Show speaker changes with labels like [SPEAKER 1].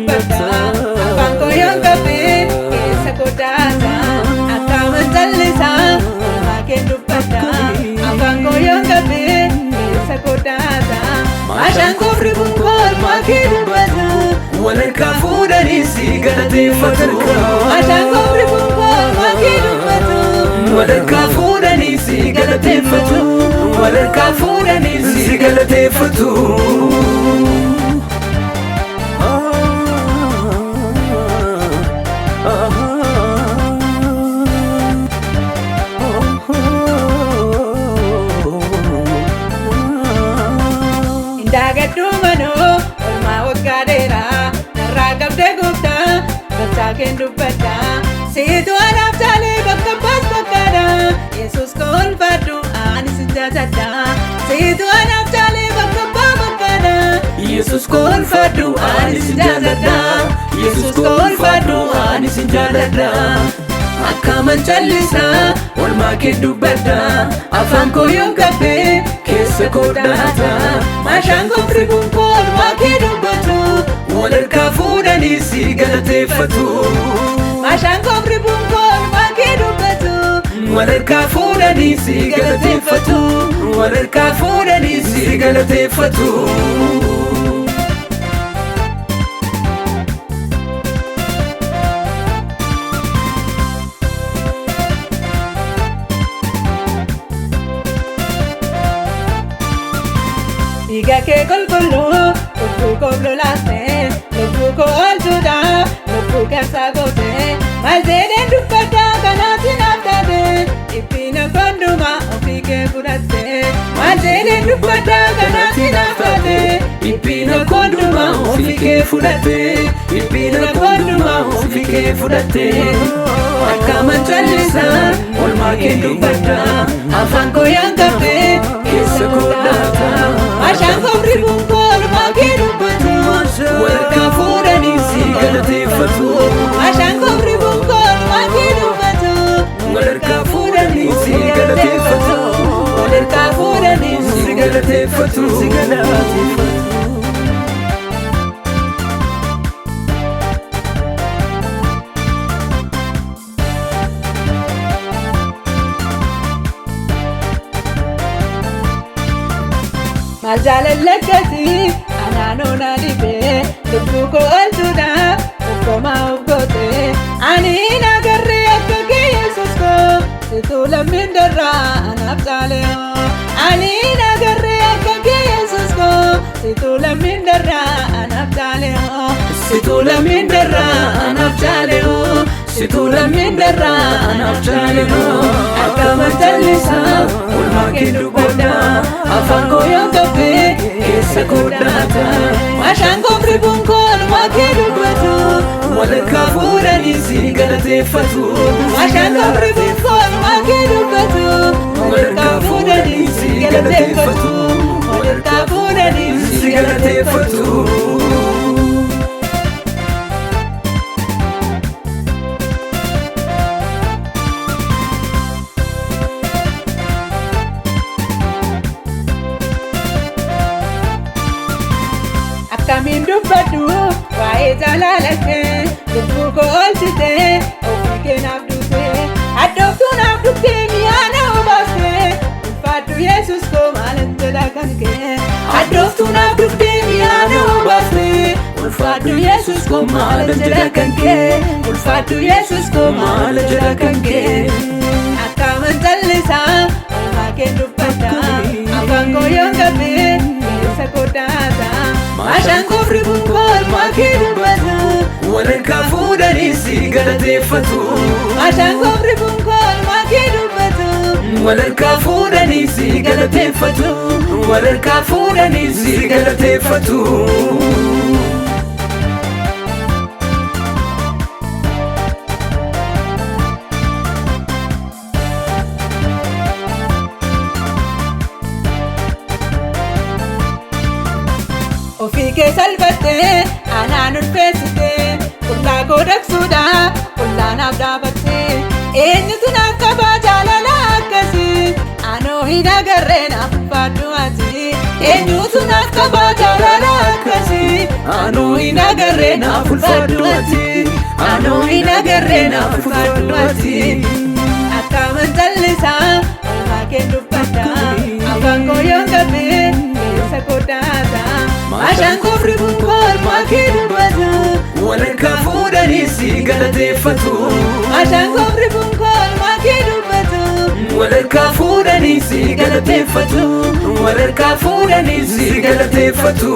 [SPEAKER 1] dubbata afaan koo yoon qabee keessa godhaata akkaaman jallisaa olmaa kee dubbata afaan koo yoon qabee keessa godhaata maashaan koo ribuun koo olmaa kee dubbata
[SPEAKER 2] walharkaa fuudhanii si galateeffatu
[SPEAKER 1] maashaan koo ribuun koo olmaa kee dubbata
[SPEAKER 2] walharkaa fuudhanii si galateeffatu walharkaa fuudhanii si galateeffatu
[SPEAKER 1] Indagadhu manoo olmaa waggaa dheeraa narraa qabdee gooftaa gochaa kee dubbadha siitu anaaf taalee bakka baas bakkaadha Yesuus koo ulfaadhu ani sin jaajadha siitu anaaf taalee bakka baa bakkaadha
[SPEAKER 2] Yesuus koo ulfaadhu ani sin jaaladha Yesuus koo ulfaadhu ani sin jaaladha akkaaman callisaa olmaa kee dubbadha afaan koo yoon qabee keessa godhaata maashaan koo ribuun koo olmaa kee dubbatu walharkaa fuudhanii si galateeffatu
[SPEAKER 1] maashaan koo ribuun koo olmaa kee dubbatu
[SPEAKER 2] walharkaa fuudhanii si galateeffatu walharkaa fuudhanii si galateeffatu
[SPEAKER 1] Dhiiga kee qulqulluu lubbuu koo lolaasee lubbuu koo oolchuudha lubbuu keessaa gootee maal jedheen dubbadha kanaaf naaf taate dhiphina hundumaa ofii kee fudhattee maal jedheen dubbadha kanaaf naaf taate
[SPEAKER 2] dhiphina hundumaa ofii kee fudhattee dhiphina hundumaa ofii kee fudhattee akkaaman callisaa olmaa kee dubbadha afaan koo yoon qabee keessa godhaata
[SPEAKER 1] maashaan koo ribuun koo olmaa kee dubbatu
[SPEAKER 2] walharkaa fuudhanii si galateeffatu
[SPEAKER 1] maashaan koo ribuun koo olmaa kee dubbatu
[SPEAKER 2] walharkaa fuudhanii si galateeffatu
[SPEAKER 1] walharkaa fuudhanii
[SPEAKER 2] si galateeffatu si galateeffatu
[SPEAKER 1] maal jaalallakkatii anaanoo na dhibee lubbuu koo oolchuudha tokkomaa of gootee ani hin agarree akka kee Yesuus koo situu lammiin darraa anaaf caaleoo ani hin agarree akka kee Yesuus koo situu lammiin darraa anaaf caaleoo
[SPEAKER 2] situu lammiin darraa anaaf caaleoo situu lammiin darraa anaaf caaleoo akkaaman callisaa olmaa kee dubbadha afaan koo yoon qabee keessa godhaata
[SPEAKER 1] maashaan koo ribuun koo olmaa kee dubbatu
[SPEAKER 2] walharkaa fuudhanii si galateeffatu
[SPEAKER 1] maashaan koo ribuun koo olmaa kee dubbatu
[SPEAKER 2] walharkaa fuudhanii si galateeffatu
[SPEAKER 1] walharkaa fuudhanii
[SPEAKER 2] si galateeffatu
[SPEAKER 1] akkamiin dubbadhu waa'ee jaalala kee lubbuu koo oolchitee ofii kee naaf duutee addooftuu naaf dhuftee mi'aa na obaastee ulfaadhu Yesuus koo maalan jedha kan kee addooftuu naaf dhuftee mi'aa na obaastee ulfaadhu Yesuus koo maalan jedha kan kee ulfaadhu Yesuus koo maalan jedha kan kee akkaaman callisaa olmaa kee dubbadha afaan koo yoon qabee keessa godhaata maashaan koo ribuun koo olmaa kee dubbatu
[SPEAKER 2] walharkaa fuudhanii si galateeffatu
[SPEAKER 1] maashaan koo ribuun koo olmaa kee dubbatu
[SPEAKER 2] walharkaa fuudhanii si galateeffatu walharkaa fuudhanii si galateeffatu
[SPEAKER 1] ofii kee salphattee anaan ulfeessitee qullaa koo dhaqsuudhaaf qullaa naaf dhaabattee eenyutu naaf qabaa jaalala akkasii anoo hin agarree naaf ulfaadhu ati eenyutu naaf qabaa jaalala akkasii anoo hin
[SPEAKER 2] agarree naaf ulfaadhu ati anoo hin agarree naaf ulfaadhu ati
[SPEAKER 1] Akkaaman callisaa olmaa kee dubbadha afaan koo yoon qabee keessa godhaata maashaan koo ribuun koo olmaa kee dubbata
[SPEAKER 2] walharkaa fuudhanii si galateeffatu
[SPEAKER 1] maashaan koo ribuun koo olmaa kee dubbata
[SPEAKER 2] walharkaa fuudhanii si galateeffatu walharkaa fuudhanii si galateeffatu